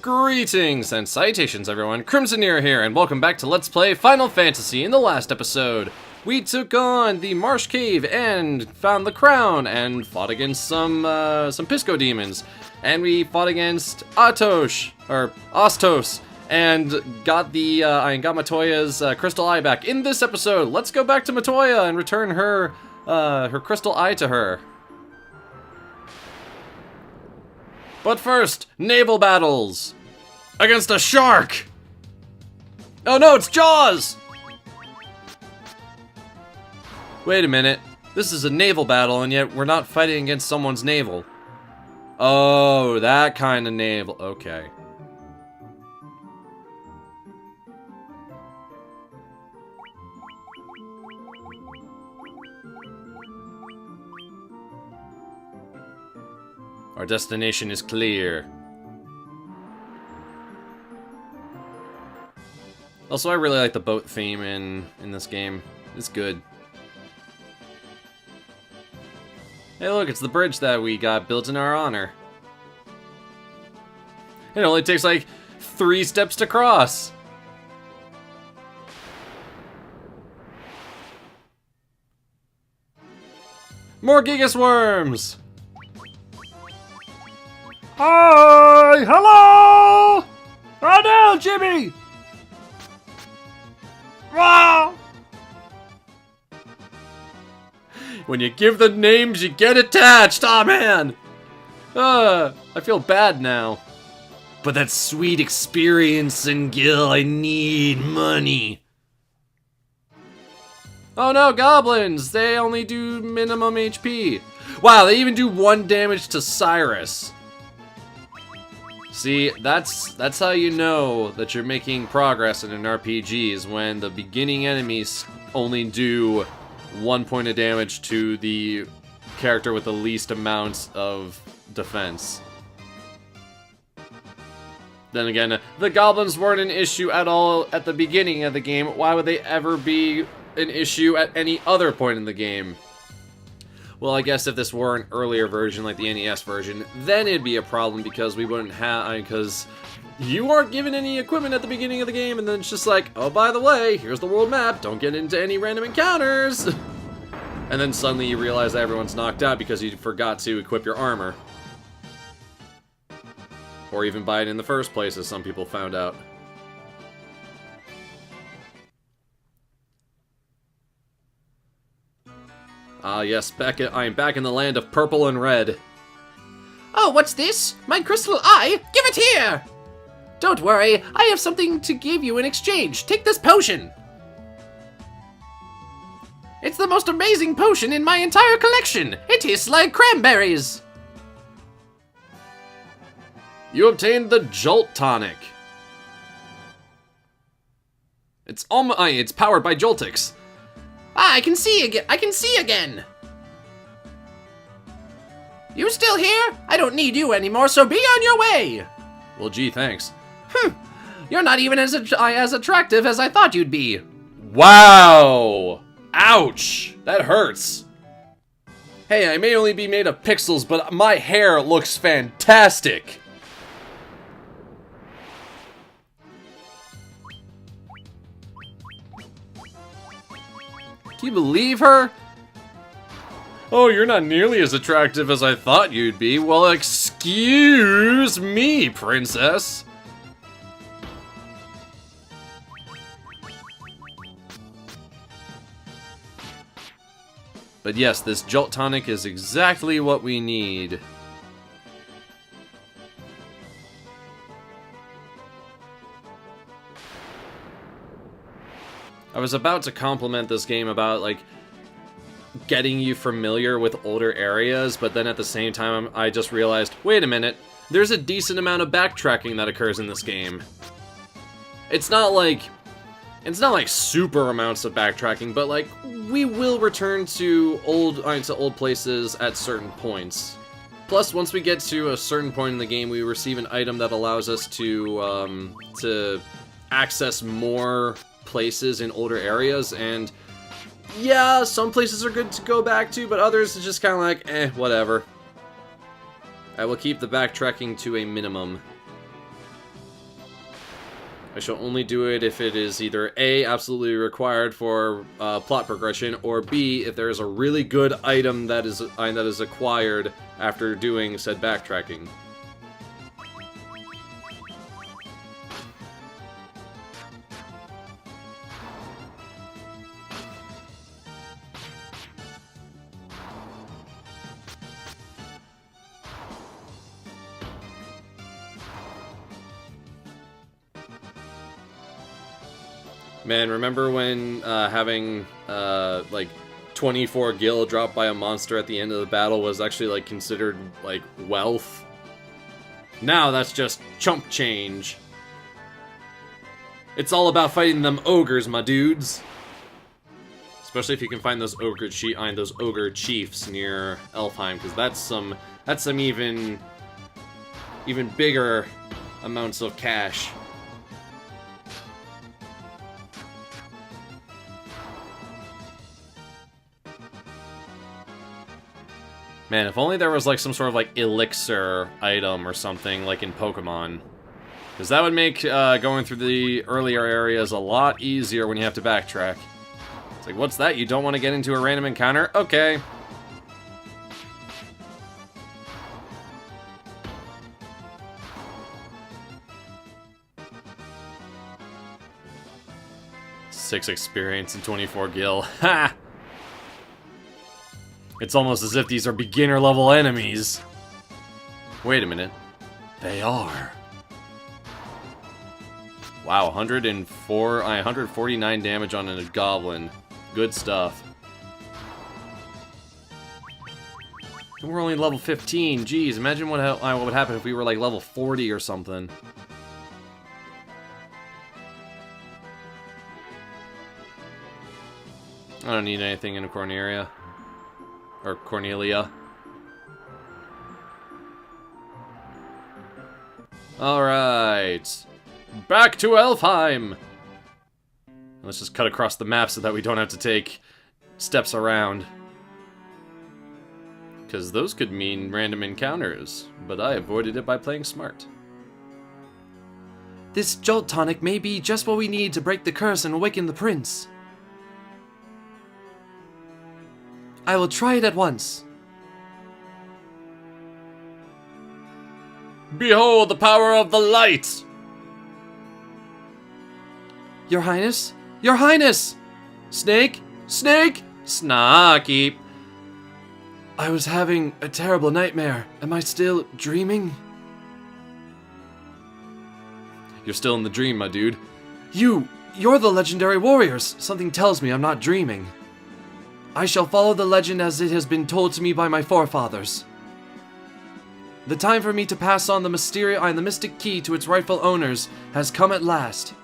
Greetings and salutations everyone, Crimson Nero here, and welcome back to Let's Play Final Fantasy. In the last episode, we took on the Marsh Cave and found the crown and fought against some Pisco demons. And we fought against Ostos, and got got Matoya's crystal eye back. In this episode, let's go back to Matoya and return her crystal eye to her. But first, naval battles! Against a shark! Oh no, it's Jaws! Wait a minute. This is a naval battle, and yet we're not fighting against someone's navel. Oh, that kind of naval. Okay. Our destination is clear. Also, I really like the boat theme in this game. It's good. Hey look, it's the bridge that we got built in our honor. It only takes like 3 steps to cross. More Gigas Worms! Hi! Hello! Oh no, Jimmy! Wow! When you give the names, you get attached! Aw, man! I feel bad now. But that sweet experience and Gil, I need money. Oh no, goblins! They only do minimum HP. Wow, they even do 1 damage to Cyrus. See, that's how you know that you're making progress in an RPG, is when the beginning enemies only do 1 point of damage to the character with the least amounts of defense. Then again, the goblins weren't an issue at all at the beginning of the game. Why would they ever be an issue at any other point in the game? Well, I guess if this were an earlier version, like the NES version, then it'd be a problem because we wouldn't have, because you aren't given any equipment at the beginning of the game, and then it's just like, oh, by the way, here's the world map, don't get into any random encounters! And then suddenly you realize that everyone's knocked out because you forgot to equip your armor. Or even buy it in the first place, as some people found out. Ah yes, Beckett, I am back in the land of purple and red. Oh, what's this? My crystal eye? Give it here! Don't worry, I have something to give you in exchange. Take this potion! It's the most amazing potion in my entire collection! It tastes like cranberries! You obtained the Jolt Tonic. It's powered by Joltix. Ah, I can see again! You still here? I don't need you anymore, so be on your way! Well, gee, thanks. You're not even as attractive as I thought you'd be. Wow! Ouch! That hurts. Hey, I may only be made of pixels, but my hair looks fantastic! Can you believe her? Oh, you're not nearly as attractive as I thought you'd be. Well, excuse me, princess. But yes, this Jolt Tonic is exactly what we need. I was about to compliment this game about, like, getting you familiar with older areas, but then at the same time, I just realized, wait a minute, there's a decent amount of backtracking that occurs in this game. It's not like super amounts of backtracking, but, like, we will return to old places at certain points. Plus, once we get to a certain point in the game, we receive an item that allows us to access more places in older areas, and yeah, some places are good to go back to, but others is just kind of like, whatever. I will keep the backtracking to a minimum. I shall only do it if it is either A, absolutely required for plot progression, or B, if there is a really good item that is acquired after doing said backtracking. Man, remember when having, like, 24 gil dropped by a monster at the end of the battle was actually, like, considered, like, wealth? Now that's just chump change. It's all about fighting them ogres, my dudes. Especially if you can find those ogre chiefs near Elfheim, because that's some even bigger amounts of cash. Man, if only there was like some sort of like elixir item or something like in Pokemon. Because that would make going through the earlier areas a lot easier when you have to backtrack. It's like, what's that? You don't want to get into a random encounter? Okay. Six experience and 24 gil. Ha! It's almost as if these are beginner-level enemies. Wait a minute. They are. Wow, 149 damage on a goblin. Good stuff. And we're only level 15. Jeez, imagine what would happen if we were like level 40 or something. I don't need anything in Cornelia. Or Cornelia. Alright. Back to Elfheim! Let's just cut across the map so that we don't have to take steps around. Because those could mean random encounters, but I avoided it by playing smart. This Jolt Tonic may be just what we need to break the curse and awaken the prince. I will try it at once. Behold the power of the light! Your Highness? Your Highness! Snake? Snake? Snaky. I was having a terrible nightmare. Am I still dreaming? You're still in the dream, my dude. You're the legendary warriors. Something tells me I'm not dreaming. I shall follow the legend as it has been told to me by my forefathers. The time for me to pass on the mystic key to its rightful owners has come at last.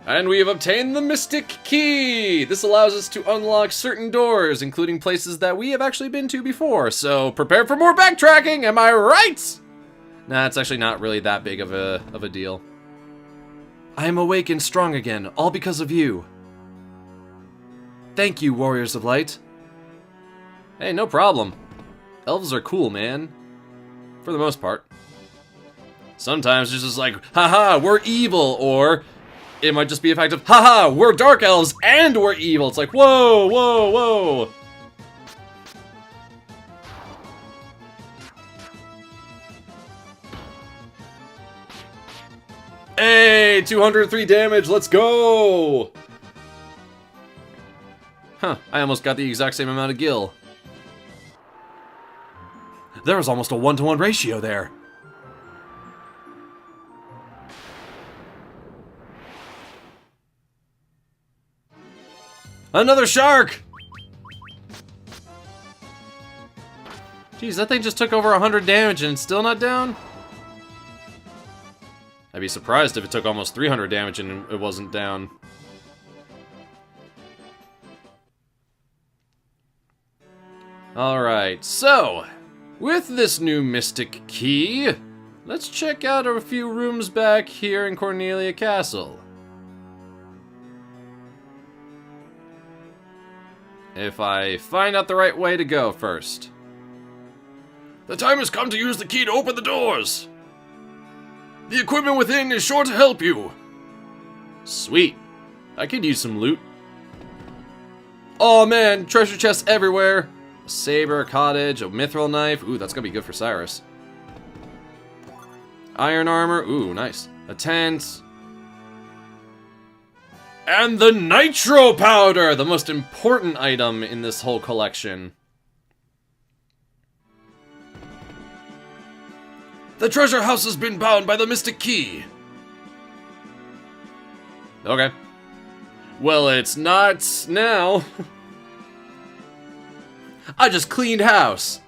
And we have obtained the Mystic Key! This allows us to unlock certain doors, including places that we have actually been to before, so prepare for more backtracking, am I right? Nah, it's actually not really that big of a deal. I am awake and strong again, all because of you. Thank you, Warriors of Light. Hey, no problem. Elves are cool, man. For the most part. Sometimes it's just like, haha, we're evil, or it might just be a fact of, haha, we're dark elves and we're evil. It's like, whoa, whoa, whoa. Hey, 203 damage, let's go! Huh, I almost got the exact same amount of gil. There was almost a 1-to-1 ratio there. Another shark! Jeez, that thing just took over 100 damage and it's still not down? I'd be surprised if it took almost 300 damage and it wasn't down. Alright, so, with this new Mystic Key, let's check out a few rooms back here in Cornelia Castle. If I find out the right way to go first. The time has come to use the key to open the doors! The equipment within is sure to help you. Sweet. I could use some loot. Oh man, treasure chests everywhere. A saber, a cottage, a mithril knife. Ooh, that's gonna be good for Cyrus. Iron armor. Ooh, nice. A tent. And the Nitro Powder, the most important item in this whole collection. The treasure house has been bound by the mystic key. Okay. Well, it's not now. I just cleaned house.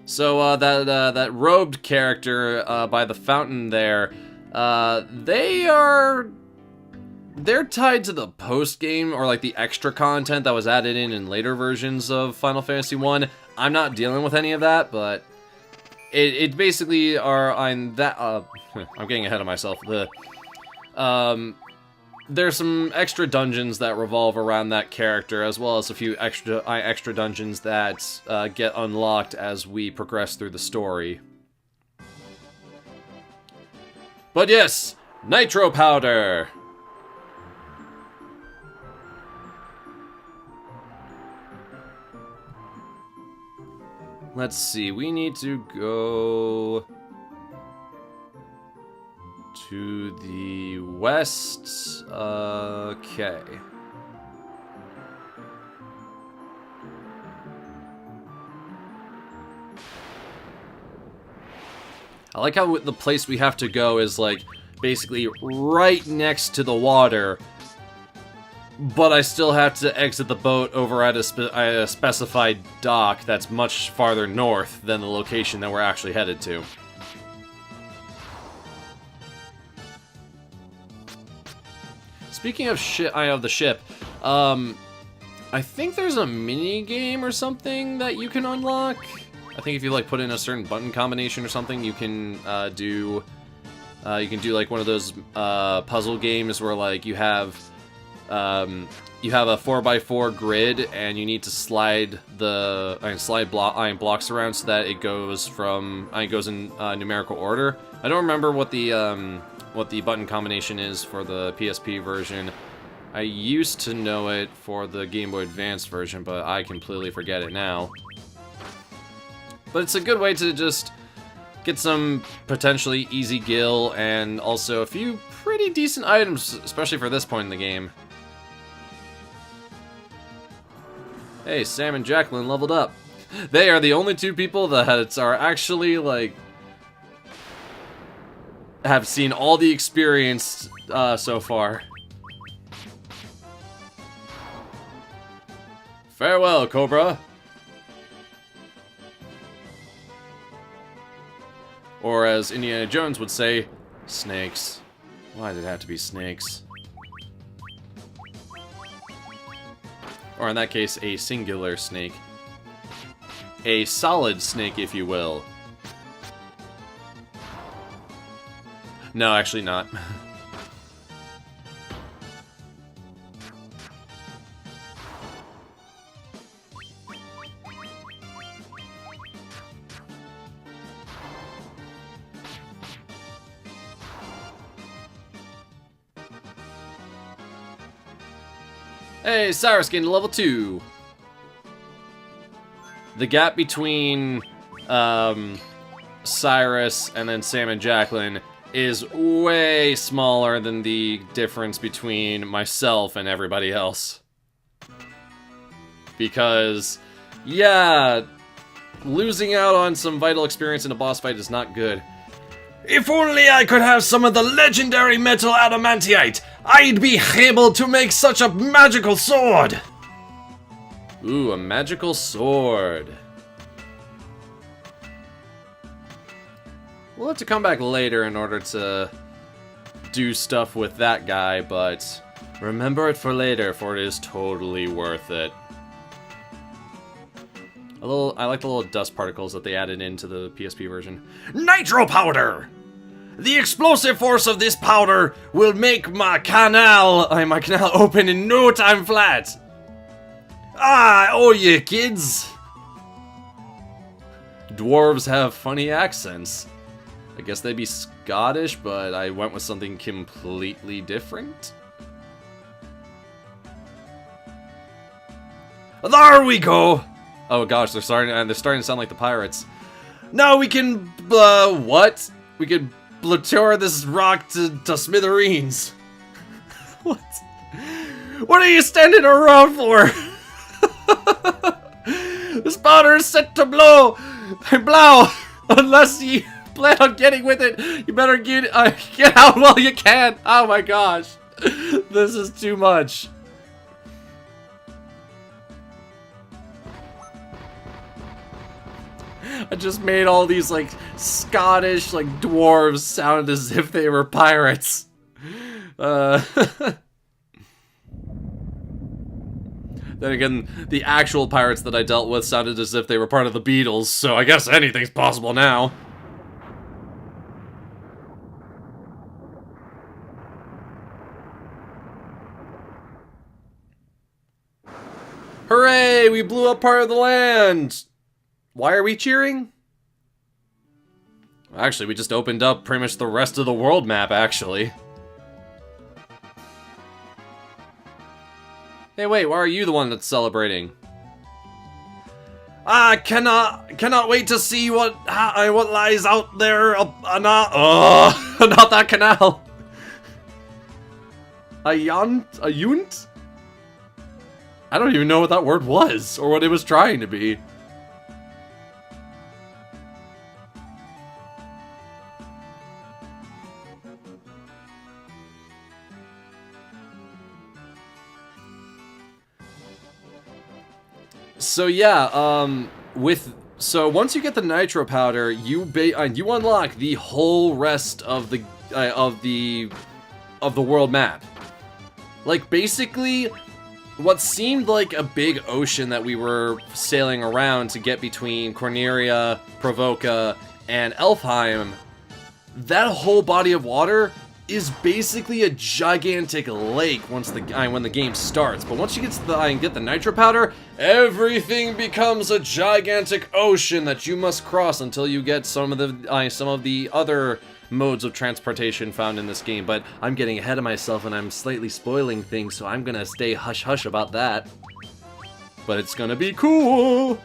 So that robed character by the fountain there, they're tied to the post game or like the extra content that was added in later versions of Final Fantasy 1. I'm not dealing with any of that, but it basically are on that. I'm getting ahead of myself. There's some extra dungeons that revolve around that character, as well as a few extra dungeons that get unlocked as we progress through the story. But yes, Nitro Powder! Let's see, we need to go to the west. Okay. I like how the place we have to go is like basically right next to the water, but I still have to exit the boat over at a specified dock that's much farther north than the location that we're actually headed to. Speaking of the ship, I think there's a mini game or something that you can unlock. I think if you like put in a certain button combination or something, you can do like one of those puzzle games where like you have a 4x4 grid and you need to slide iron blocks around so that it goes in numerical order. I don't remember what the button combination is for the PSP version. I used to know it for the Game Boy Advance version, but I completely forget it now. But it's a good way to just get some potentially easy gil and also a few pretty decent items, especially for this point in the game. Hey, Sam and Jacqueline leveled up. They are the only two people that are actually, like, have seen all the experience so far. Farewell, Cobra. Or as Indiana Jones would say, snakes. Why did it have to be snakes? Or in that case, a singular snake. A solid snake, if you will. No, actually not. Hey, Cyrus getting to level 2. The gap between Cyrus and then Sam and Jacqueline is way smaller than the difference between myself and everybody else. Because, yeah, losing out on some vital experience in a boss fight is not good. If only I could have some of the legendary metal adamantite, I'd be able to make such a magical sword! Ooh, a magical sword. We'll have to come back later in order to do stuff with that guy, but remember it for later, for it is totally worth it. I like the little dust particles that they added into the PSP version. Nitro Powder! The explosive force of this powder will make my canal open in no time flat. Ah, oh yeah, kids! Dwarves have funny accents. I guess they'd be Scottish, but I went with something completely different. There we go! Oh gosh, they're starting to sound like the pirates. Now we can, what? We can blottor this rock to smithereens. What? What are you standing around for? This powder is set to blow! Unless you plan on getting with it, you better get out while you can! Oh my gosh. This is too much. I just made all these, like, Scottish, like, dwarves sound as if they were pirates. Then again, the actual pirates that I dealt with sounded as if they were part of the Beatles, so I guess anything's possible now. Hooray! We blew up part of the land! Why are we cheering? Actually, we just opened up pretty much the rest of the world map, actually. Hey, wait, why are you the one that's celebrating? I cannot wait to see what lies out there. Not that canal. A yunt? I don't even know what that word was, or what it was trying to be. So yeah, so once you get the Nitro Powder, you unlock the whole rest of the world map. Like basically, what seemed like a big ocean that we were sailing around to get between Cornelia, Provoca, and Elfheim, that whole body of water is basically a gigantic lake when the game starts. But once you get the Nitro Powder, everything becomes a gigantic ocean that you must cross until you get some of the other modes of transportation found in this game. But I'm getting ahead of myself and I'm slightly spoiling things, so I'm gonna stay hush-hush about that. But it's gonna be cool!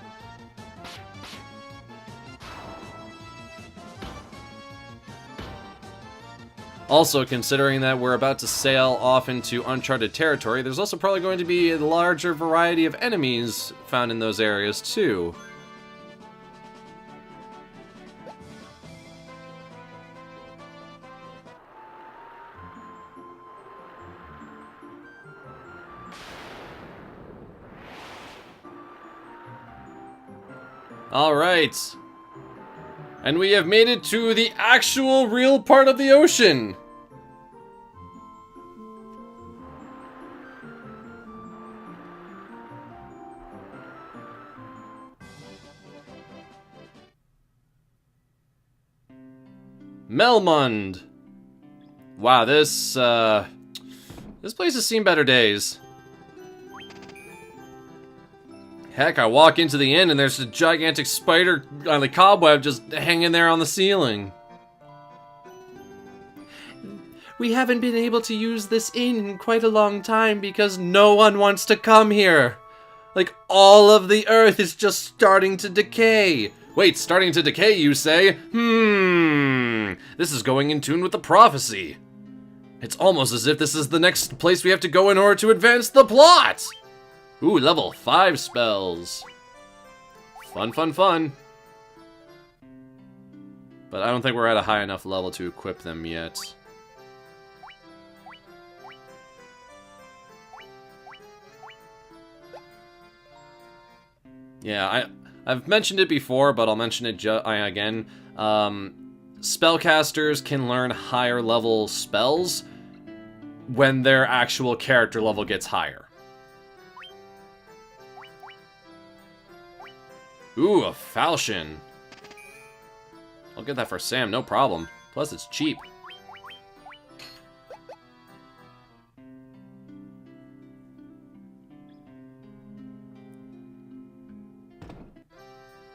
Also, considering that we're about to sail off into uncharted territory, there's also probably going to be a larger variety of enemies found in those areas, too. Alright. And we have made it to the actual real part of the ocean. Melmund. Wow, this place has seen better days. Heck, I walk into the inn and there's a gigantic spider on the cobweb just hanging there on the ceiling. We haven't been able to use this inn in quite a long time because no one wants to come here. Like, all of the earth is just starting to decay. Wait, starting to decay, you say? This is going in tune with the prophecy. It's almost as if this is the next place we have to go in order to advance the plot. Ooh, level 5 spells. Fun, fun, fun. But I don't think we're at a high enough level to equip them yet. Yeah, I've mentioned it before, but I'll mention it again. Spellcasters can learn higher level spells when their actual character level gets higher. Ooh, a falchion. I'll get that for Sam, no problem. Plus, it's cheap.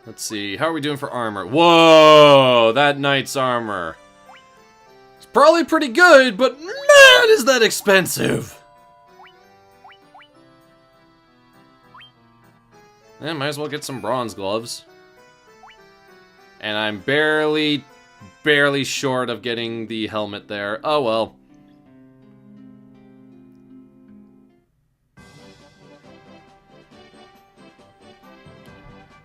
Let's see, how are we doing for armor? Whoa, that knight's armor. It's probably pretty good, but man, is that expensive. Might as well get some bronze gloves. And I'm barely short of getting the helmet there. Oh well.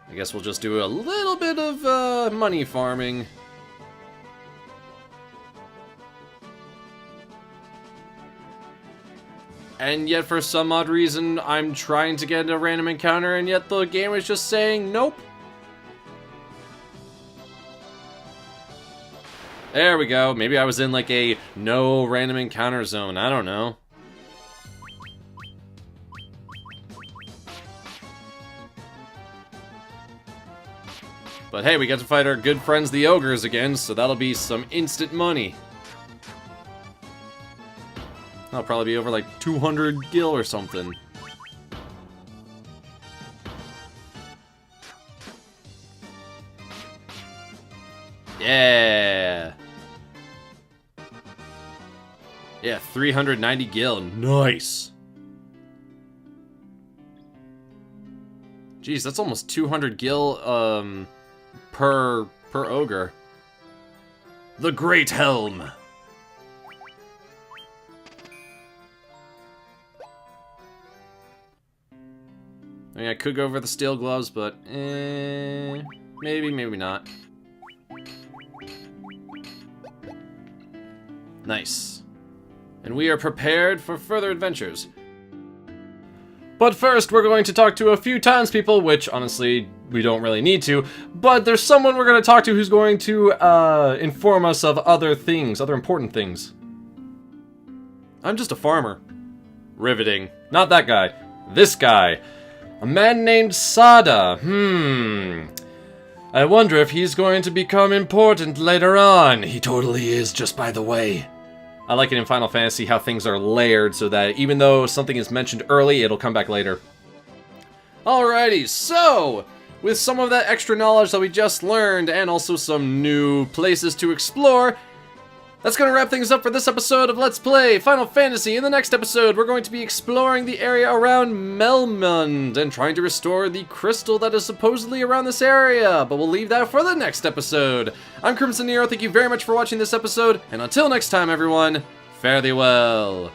I guess we'll just do a little bit of money farming. And yet for some odd reason, I'm trying to get a random encounter, and yet the game is just saying nope. There we go. Maybe I was in like a no random encounter zone. I don't know. But hey, we get to fight our good friends the ogres again, so that'll be some instant money. That'll probably be over like 200 gil or something. Yeah. Yeah, 390 gil. Nice. Jeez, that's almost 200 gil per ogre. The Great Helm. I mean, I could go over the steel gloves, but maybe not. Nice. And we are prepared for further adventures. But first, we're going to talk to a few townspeople, which, honestly, we don't really need to. But there's someone we're going to talk to who's going to inform us of other things, other important things. I'm just a farmer. Riveting. Not that guy. This guy. A man named Sada. I wonder if he's going to become important later on. He totally is, just by the way. I like it in Final Fantasy how things are layered so that even though something is mentioned early, it'll come back later. Alrighty, so with some of that extra knowledge that we just learned and also some new places to explore, that's going to wrap things up for this episode of Let's Play Final Fantasy. In the next episode, we're going to be exploring the area around Melmund and trying to restore the crystal that is supposedly around this area, but we'll leave that for the next episode. I'm Crimson Nero, thank you very much for watching this episode, and until next time everyone, fare thee well.